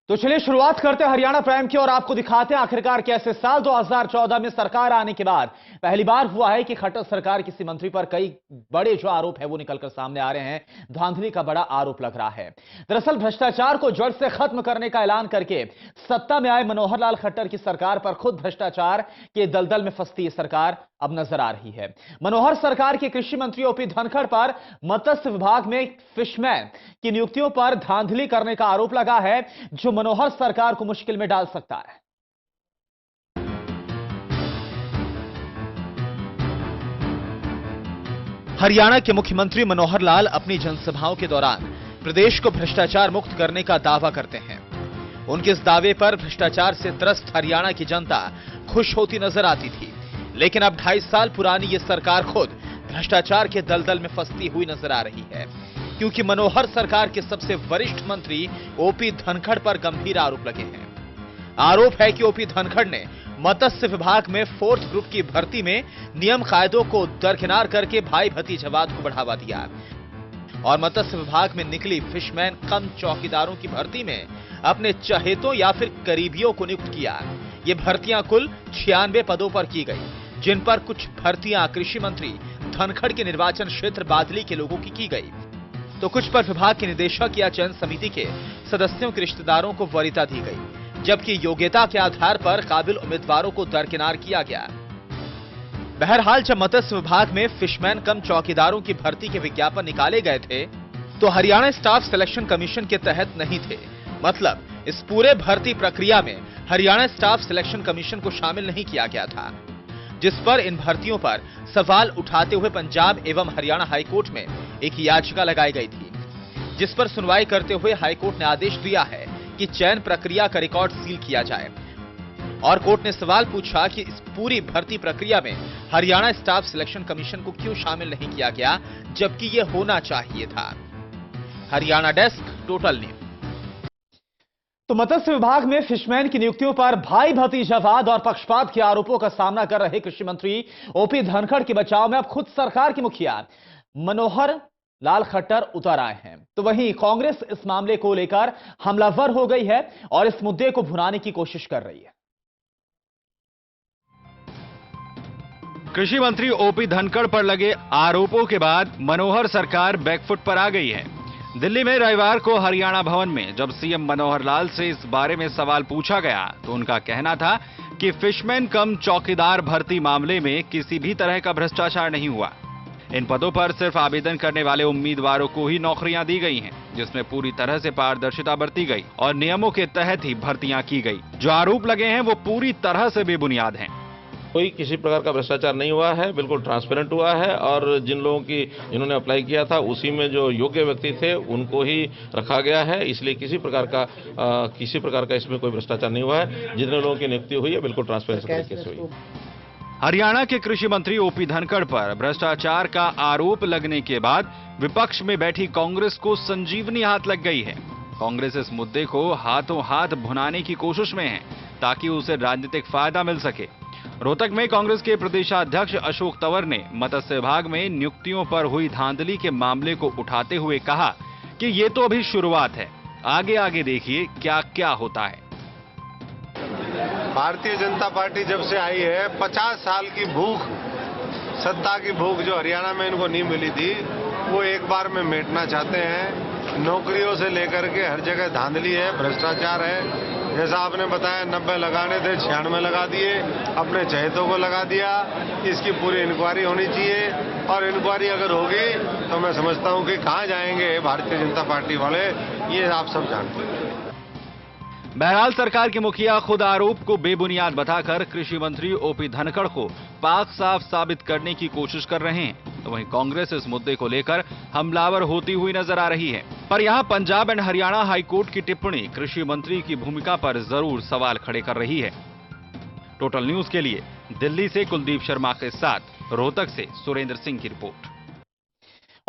तो चलिए शुरुआत करते हैं हरियाणा प्राइम की और आपको दिखाते हैं आखिरकार कैसे साल 2014 में सरकार आने के बाद पहली बार हुआ है कि खट्टर सरकार किसी मंत्री पर कई बड़े जो आरोप है वो निकलकर सामने आ रहे हैं। धांधली का बड़ा आरोप लग रहा है। दरअसल भ्रष्टाचार को जड़ से खत्म करने का ऐलान करके सत्ता में आए मनोहर लाल खट्टर की सरकार पर खुद भ्रष्टाचार के दलदल में फंसती ये सरकार अब नजर आ रही है। मनोहर सरकार के कृषि मंत्री ओपी धनखड़ पर मत्स्य विभाग में फिशमैन की नियुक्तियों पर धांधली करने का आरोप लगा है, जो मनोहर सरकार को मुश्किल में डाल सकता है। हरियाणा के मुख्यमंत्री मनोहर लाल अपनी जनसभाओं के दौरान प्रदेश को भ्रष्टाचार मुक्त करने का दावा करते हैं। उनके इस दावे पर भ्रष्टाचार से त्रस्त हरियाणा की जनता खुश होती नजर आती थी, लेकिन अब 2.5 साल पुरानी ये सरकार खुद भ्रष्टाचार के दलदल में फंसती हुई नजर आ रही है, क्योंकि मनोहर सरकार के सबसे वरिष्ठ मंत्री ओपी धनखड़ पर गंभीर आरोप लगे हैं। आरोप है कि ओपी धनखड़ ने मत्स्य विभाग में 4th ग्रुप की भर्ती में नियम कायदों को दरकिनार करके भाई भतीजावाद को बढ़ावा दिया और मत्स्य विभाग में निकली फिशमैन कम चौकीदारों की भर्ती में अपने चहेतों या फिर करीबियों को नियुक्त किया। ये भर्तियां कुल 96 पदों पर की गई, जिन पर कुछ भर्तियां कृषि मंत्री धनखड़ के निर्वाचन क्षेत्र बादली के लोगों की गई, तो कुछ पर विभाग के निदेशक या चयन समिति के सदस्यों के रिश्तेदारों को वरीयता दी गई, जबकि योग्यता के आधार पर काबिल उम्मीदवारों को दरकिनार किया गया। बहरहाल जब मत्स्य विभाग में फिशमैन कम चौकीदारों की भर्ती के विज्ञापन निकाले गए थे तो हरियाणा स्टाफ सिलेक्शन कमीशन के तहत नहीं थे। मतलब इस पूरे भर्ती प्रक्रिया में हरियाणा स्टाफ सिलेक्शन कमीशन को शामिल नहीं किया गया था, जिस पर इन भर्तियों पर सवाल उठाते हुए पंजाब एवं हरियाणा हाईकोर्ट में एक याचिका लगाई गई थी, जिस पर सुनवाई करते हुए हाईकोर्ट ने आदेश दिया है कि चयन प्रक्रिया का रिकॉर्ड सील किया जाए। और कोर्ट ने सवाल पूछा कि इस पूरी भर्ती प्रक्रिया में हरियाणा स्टाफ सिलेक्शन कमीशन को क्यों शामिल नहीं किया गया, जबकि यह होना चाहिए था। Haryana desk, total news. तो मत्स्य विभाग में फिशमैन की नियुक्तियों पर भाई भतीजावाद और पक्षपात के आरोपों का सामना कर रहे कृषि मंत्री ओपी धनखड़ के बचाव में अब खुद सरकार के मुखिया मनोहर लाल खट्टर उतर आए हैं। तो वहीं कांग्रेस इस मामले को लेकर हमलावर हो गई है और इस मुद्दे को भुनाने की कोशिश कर रही है। कृषि मंत्री ओपी धनखड़ पर लगे आरोपों के बाद मनोहर सरकार बैकफुट पर आ गई है। दिल्ली में रविवार को हरियाणा भवन में जब सीएम मनोहर लाल से इस बारे में सवाल पूछा गया तो उनका कहना था कि फिशमैन कम चौकीदार भर्ती मामले में किसी भी तरह का भ्रष्टाचार नहीं हुआ। इन पदों पर सिर्फ आवेदन करने वाले उम्मीदवारों को ही नौकरियां दी गई हैं, जिसमें पूरी तरह से पारदर्शिता बरती गई और नियमों के तहत ही भर्तियां की गई। जो आरोप लगे हैं वो पूरी तरह से बेबुनियाद हैं। कोई किसी प्रकार का भ्रष्टाचार नहीं हुआ है, बिल्कुल ट्रांसपेरेंट हुआ है और जिन्होंने अप्लाई किया था उसी में जो योग्य व्यक्ति थे उनको ही रखा गया है, इसलिए किसी प्रकार का इसमें कोई भ्रष्टाचार नहीं हुआ है। जितने लोगों की नियुक्ति हुई है बिल्कुल ट्रांसपेरेंट तरीके से हुई। हरियाणा के कृषि मंत्री ओपी धनखड़ पर भ्रष्टाचार का आरोप लगने के बाद विपक्ष में बैठी कांग्रेस को संजीवनी हाथ लग गई है। कांग्रेस इस मुद्दे को हाथों हाथ भुनाने की कोशिश में है ताकि उसे राजनीतिक फायदा मिल सके। रोहतक में कांग्रेस के प्रदेशाध्यक्ष अशोक तंवर ने मत्स्य विभाग में नियुक्तियों पर हुई धांधली के मामले को उठाते हुए कहा कि ये तो अभी शुरुआत है, आगे आगे देखिए क्या क्या होता है। भारतीय जनता पार्टी जब से आई है 50 साल की भूख, सत्ता की भूख जो हरियाणा में इनको नहीं मिली थी वो एक बार में मेटना चाहते हैं। नौकरियों से लेकर के हर जगह धांधली है, भ्रष्टाचार है। जैसा आपने बताया 90 लगाने थे 96 लगा दिए, अपने चहेतों को लगा दिया। इसकी पूरी इंक्वायरी होनी चाहिए और इंक्वायरी अगर होगी तो मैं समझता हूं कि कहां जाएंगे भारतीय जनता पार्टी वाले, ये आप सब जानते हैं। बहरहाल सरकार के मुखिया खुद आरोप को बेबुनियाद बताकर कृषि मंत्री ओपी धनखड़ को पाक साफ साबित करने की कोशिश कर रहे हैं। तो वहीं कांग्रेस इस मुद्दे को लेकर हमलावर होती हुई नजर आ रही है। पर यहां पंजाब एंड हरियाणा हाईकोर्ट की टिप्पणी कृषि मंत्री की भूमिका पर जरूर सवाल खड़े कर रही है। टोटल न्यूज के लिए दिल्ली से कुलदीप शर्मा के साथ रोहतक से सुरेंद्र सिंह की रिपोर्ट।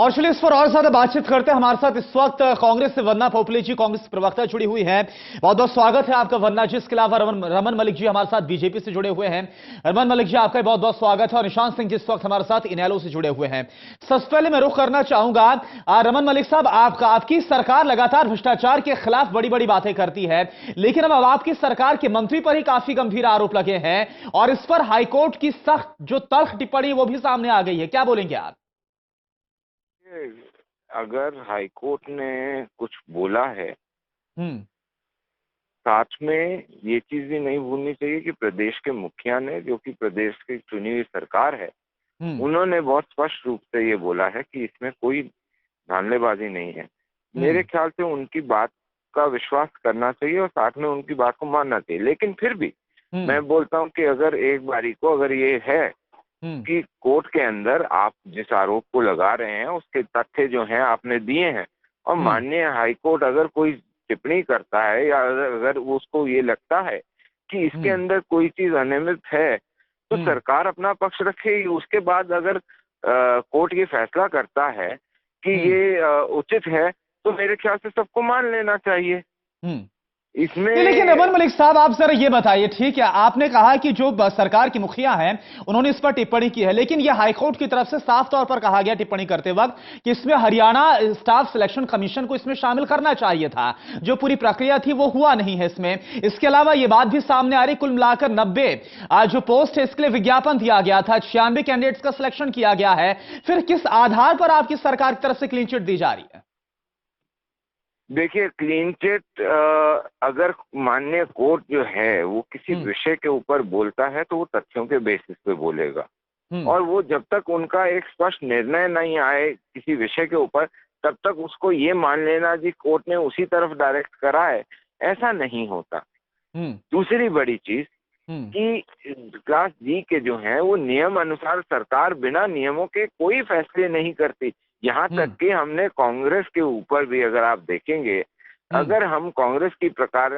और चलिए इस पर और ज्यादा बातचीत करते हैं। हमारे साथ इस वक्त कांग्रेस से वंदना पोपले जी, कांग्रेस प्रवक्ता, जुड़ी हुई हैं। बहुत बहुत स्वागत है आपका वंदना जी। इसके अलावा रमन मलिक जी हमारे साथ बीजेपी से जुड़े हुए हैं। रमन मलिक जी, आपका बहुत बहुत स्वागत है। और निशांत सिंह जी इस वक्त हमारे साथ इनेलो से जुड़े हुए हैं। सबसे पहले मैं रुख करना चाहूंगा रमन मलिक साहब, आपकी सरकार लगातार भ्रष्टाचार के खिलाफ बड़ी बड़ी बातें करती है, लेकिन अब आपकी सरकार के मंत्री पर ही काफी गंभीर आरोप लगे हैं और इस पर हाईकोर्ट की सख्त जो तल्ख टिप्पणी वो भी सामने आ गई है। क्या बोलेंगे आप? अगर हाईकोर्ट ने कुछ बोला है, साथ में ये चीज भी नहीं भूलनी चाहिए कि प्रदेश के मुखिया ने, जो कि प्रदेश की चुनी हुई सरकार है, उन्होंने बहुत स्पष्ट रूप से ये बोला है कि इसमें कोई धांधलेबाजी नहीं है। मेरे ख्याल से उनकी बात का विश्वास करना चाहिए और साथ में उनकी बात को मानना चाहिए। लेकिन फिर भी मैं बोलता हूँ कि अगर एक बारी को अगर ये है कि कोर्ट के अंदर आप जिस आरोप को लगा रहे हैं उसके तथ्य जो हैं आपने दिए हैं, और माननीय हाईकोर्ट अगर कोई टिप्पणी करता है या अगर उसको ये लगता है कि इसके अंदर कोई चीज अनियमित है, तो सरकार अपना पक्ष रखेगी। उसके बाद अगर कोर्ट ये फैसला करता है कि ये उचित है, तो मेरे ख्याल से सबको मान लेना चाहिए इसमें। लेकिन रमन मलिक साहब, आप जरा ये बताइए, ठीक है आपने कहा कि जो सरकार की मुखिया हैं उन्होंने इस पर टिप्पणी की है, लेकिन यह हाईकोर्ट की तरफ से साफ तौर पर कहा गया टिप्पणी करते वक्त कि इसमें हरियाणा स्टाफ सिलेक्शन कमीशन को इसमें शामिल करना चाहिए था। जो पूरी प्रक्रिया थी वो हुआ नहीं है इसमें। इसके अलावा यह बात भी सामने आ रही, कुल मिलाकर 90 जो पोस्ट है इसके लिए विज्ञापन दिया गया था, 96 कैंडिडेट्स का सिलेक्शन किया गया है। फिर किस आधार पर आपकी सरकार की तरफ से क्लीन चिट दी जा रही है? देखिए, क्लीन चिट अगर माननीय कोर्ट जो है वो किसी विषय के ऊपर बोलता है तो वो तथ्यों के बेसिस पे बोलेगा, और वो जब तक उनका एक स्पष्ट निर्णय नहीं आए किसी विषय के ऊपर, तब तक उसको ये मान लेना जी कोर्ट ने उसी तरफ डायरेक्ट करा है, ऐसा नहीं होता। दूसरी बड़ी चीज कि क्लास जी के जो हैं वो नियम अनुसार सरकार बिना नियमों के कोई फैसले नहीं करती। यहाँ तक कि हमने कांग्रेस के ऊपर भी अगर आप देखेंगे, अगर हम कांग्रेस की प्रकार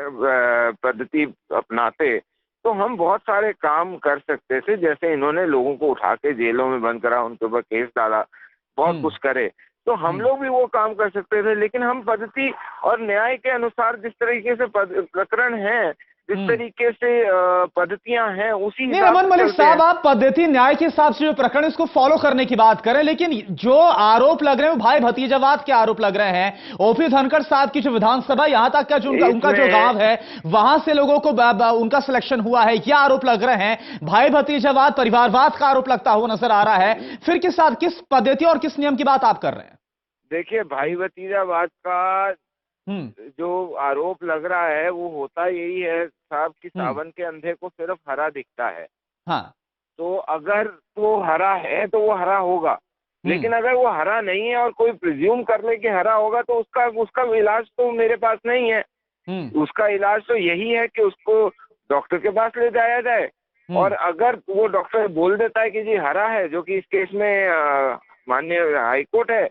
पद्धति अपनाते तो हम बहुत सारे काम कर सकते थे। जैसे इन्होंने लोगों को उठा के जेलों में बंद करा, उनके ऊपर केस डाला, बहुत कुछ करे, तो हम लोग भी वो काम कर सकते थे। लेकिन हम पद्धति और न्याय के अनुसार जिस तरीके से प्रकरण है, जिस तरीके से पद्धतियां हैं, उसी नहीं रमन मलिक साहब, आप पद्धति न्याय के हिसाब से जो प्रकरण इसको फॉलो करने की बात करें, लेकिन जो आरोप लग रहे हैं वो भाई भतीजावाद के आरोप लग रहे हैं। ओपी धनखड़ साहब की जो विधानसभा, यहां तक का जो उनका जो गांव है वहां से लोगों को उनका सिलेक्शन हुआ है, ये आरोप लग रहे हैं। भाई भतीजावाद, परिवारवाद का आरोप लगता हुआ नजर आ रहा है। फिर किस पद्धति और किस नियम की बात आप कर रहे हैं? देखिए, भाई भतीजावाद का जो आरोप लग रहा है वो होता यही है साहब कि सावन के अंधे को सिर्फ हरा दिखता है। हाँ। तो अगर वो हरा है तो वो हरा होगा, लेकिन अगर वो हरा नहीं है और कोई प्रिज्यूम कर ले कि हरा होगा, तो उसका इलाज तो मेरे पास नहीं है। उसका इलाज तो यही है कि उसको डॉक्टर के पास ले जाया जाए, और अगर वो डॉक्टर बोल देता है कि जी हरा है, जो कि इस केस में माननीय हाईकोर्ट है,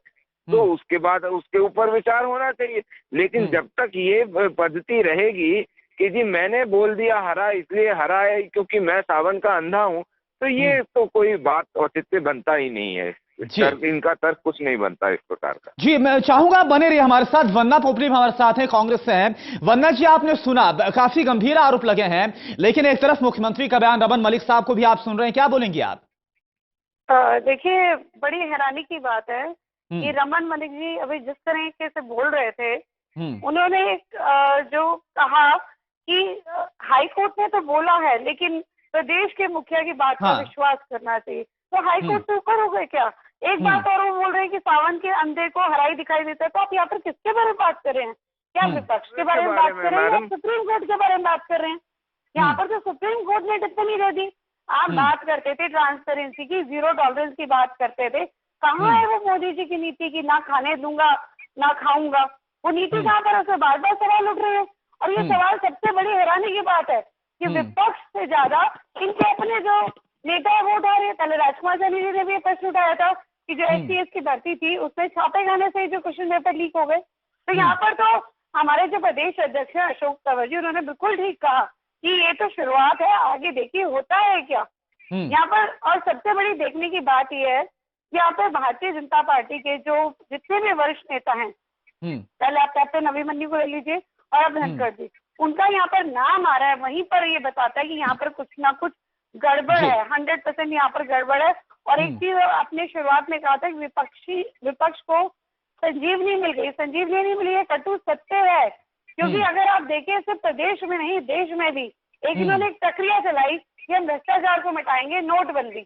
तो उसके बाद उसके ऊपर विचार होना चाहिए। लेकिन जब तक ये पद्धति रहेगी कि जी मैंने बोल दिया हरा इसलिए हरा है क्योंकि मैं सावन का अंधा हूँ, तो ये तो कोई बात औचित्य बनता ही नहीं है। इनका तर्क कुछ नहीं बनता इस प्रकार का। जी, मैं चाहूंगा बने रहिए हमारे साथ। वंदना पोपले हमारे साथ हैं, कांग्रेस से हैं। वंदना जी, आपने सुना, काफी गंभीर आरोप लगे हैं, लेकिन एक तरफ मुख्यमंत्री का बयान, रमन मलिक साहब को भी आप सुन रहे हैं, क्या बोलेंगे आप? देखिए, बड़ी हैरानी की बात है कि रमन मलिक जी अभी जिस तरीके से बोल रहे थे, उन्होंने जो कहा कि हाई कोर्ट ने तो बोला है लेकिन प्रदेश के मुखिया की बात का विश्वास करना चाहिए, तो हाई कोर्ट से ऊपर हो गए क्या? एक बात और वो बोल रहे हैं कि सावन के अंधे को हराई दिखाई देता है, तो आप यहाँ पर किसके बारे में बात कर रहे हैं? क्या विपक्ष के बारे में बात कर रहे हैं या सुप्रीम कोर्ट के बारे में बात कर रहे हैं? यहाँ पर तो सुप्रीम कोर्ट ने टिप्पणी दे दी। आप बात करते थे ट्रांसपेरेंसी की, 0 टॉलरेंस की बात करते थे, कहाँ है वो मोदी जी की नीति की ना खाने दूंगा ना खाऊंगा? वो नीति कहाँ पर? उससे बार बार सवाल उठ रहे हैं। और ये सवाल सबसे बड़ी हैरानी की बात है कि विपक्ष से ज्यादा इनके अपने जो नेता है वो उठा रहे हैं। पहले राजकुमार चानी जी ने भी ये प्रश्न उठाया था कि जो STS की भर्ती थी उसमें छापे खाने से जो क्वेश्चन पेपर लीक हो गए। तो यहाँ पर तो हमारे जो प्रदेश अध्यक्ष है अशोक तंवर जी, उन्होंने बिल्कुल ठीक कहा कि ये तो शुरुआत है, आगे देखिए होता है क्या यहाँ पर। और सबसे बड़ी देखने की बात यह है यहाँ पे भारतीय जनता पार्टी के जो जितने भी वरिष्ठ नेता हैं, पहले आप कैप्टन अभिमन्यु को ले लीजिए और अब धनखड़ जी, उनका यहाँ पर नाम आ रहा है, वहीं पर ये बताता है कि यहाँ पर कुछ ना कुछ गड़बड़ है, 100% यहाँ पर गड़बड़ है। और एक चीज आपने शुरुआत में कहा था कि विपक्ष को संजीवनी मिल गई, संजीवनी नहीं मिली है, कटु सत्य है। क्योंकि अगर आप देखें सिर्फ प्रदेश में नहीं, देश में भी इन्होंने एक प्रक्रिया चलाई कि हम भ्रष्टाचार को मिटाएंगे, नोटबंदी।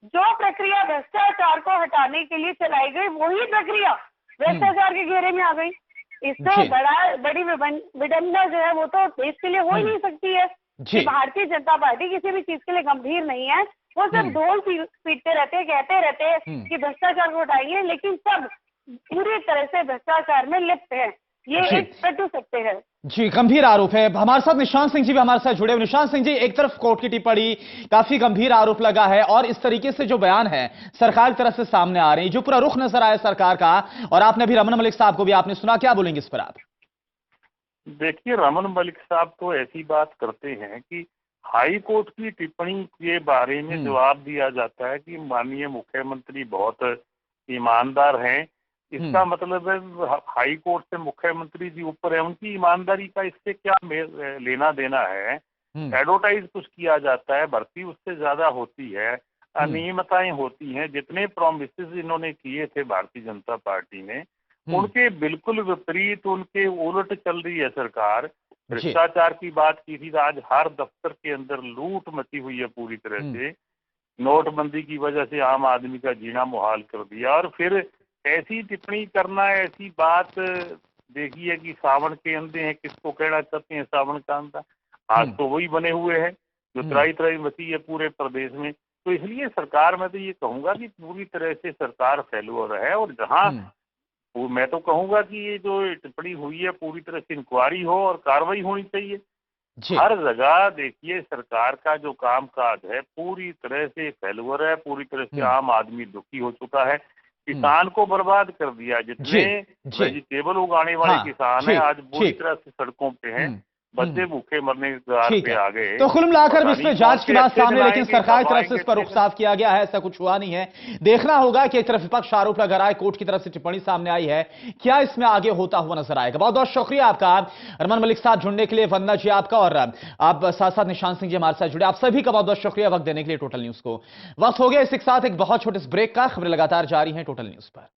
जो प्रक्रिया भ्रष्टाचार को हटाने के लिए चलाई गई, वही प्रक्रिया भ्रष्टाचार के घेरे में आ गई। इससे बड़ी विडंबना जो है वो तो देश के लिए हो ही नहीं सकती है कि भारतीय जनता पार्टी किसी भी चीज के लिए गंभीर नहीं है। वो सिर्फ ढोल पीटते रहते हैं, कहते रहते हैं कि भ्रष्टाचार को हटाइए, लेकिन सब पूरी तरह से भ्रष्टाचार में लिप्त है। ये एक कटु सत्य है। जी, गंभीर आरोप है। हमारे साथ निशांत सिंह जी भी हमारे साथ जुड़े हुए। निशांत सिंह जी, एक तरफ कोर्ट की टिप्पणी, काफी गंभीर आरोप लगा है, और इस तरीके से जो बयान है सरकार की तरफ से सामने आ रही है, जो पूरा रुख नजर आया सरकार का, और आपने भी रमन मलिक साहब को भी आपने सुना, क्या बोलेंगे इस पर आप? देखिए, रमन मलिक साहब तो ऐसी बात करते हैं कि हाई कोर्ट की टिप्पणी के बारे में जवाब दिया जाता है कि माननीय मुख्यमंत्री बहुत ईमानदार हैं। इसका मतलब है हाई कोर्ट से मुख्यमंत्री जी ऊपर है, उनकी ईमानदारी का इससे क्या लेना देना है। एडवर्टाइज कुछ किया जाता है, भर्ती उससे ज्यादा होती है, अनियमितताएं होती हैं। जितने प्रोमिसेस इन्होंने किए थे भारतीय जनता पार्टी ने, उनके बिल्कुल विपरीत, उनके उलट चल रही है सरकार। भ्रष्टाचार की बात की थी, आज हर दफ्तर के अंदर लूट मची हुई है पूरी तरह से। नोटबंदी की वजह से आम आदमी का जीना मुहाल कर दिया, और फिर ऐसी टिप्पणी करना, ऐसी बात देखिए कि सावन के अंधे हैं, किसको कहना चाहते हैं सावन का अंधा। आज तो वही बने हुए हैं जो त्राही मची है पूरे प्रदेश में। तो इसलिए सरकार, मैं तो ये कहूंगा कि पूरी तरह से सरकार फेल्योर है। और जहां मैं तो कहूंगा कि ये जो टिप्पणी हुई है पूरी तरह से इंक्वायरी हो और कार्रवाई होनी चाहिए। हर जगह देखिए सरकार का जो काम काज है पूरी तरह से फेल्योर है, पूरी तरह से आम आदमी दुखी हो चुका है। किसान को बर्बाद कर दिया। जितने वेजिटेबल उगाने वाले किसान हैं आज बुरी तरह से सड़कों पे हैं, बच्चे भूखे मरने के कगार पे आ गए। तो कुल मिलाकर इसमें जांच की बात सामने, लेकिन सरकार की तरफ से इस पर रुख साफ किया गया है, ऐसा कुछ हुआ नहीं है। देखना होगा कि एक तरफ विपक्ष आरोप लगा रहा है, कोर्ट की तरफ से टिप्पणी सामने आई है, क्या इसमें आगे होता हुआ नजर आएगा। बहुत बहुत शुक्रिया आपका रमन मलिक साहब जुड़ने के लिए, वंदना जी आपका, और आप साथ साथ निशांत सिंह जी हमारे साथ जुड़े। आप सभी का बहुत बहुत शुक्रिया वक्त देने के लिए टोटल न्यूज को। वक्त हो गया इसी के साथ एक बहुत छोटे ब्रेक का। खबरें लगातार जारी है टोटल न्यूज पर।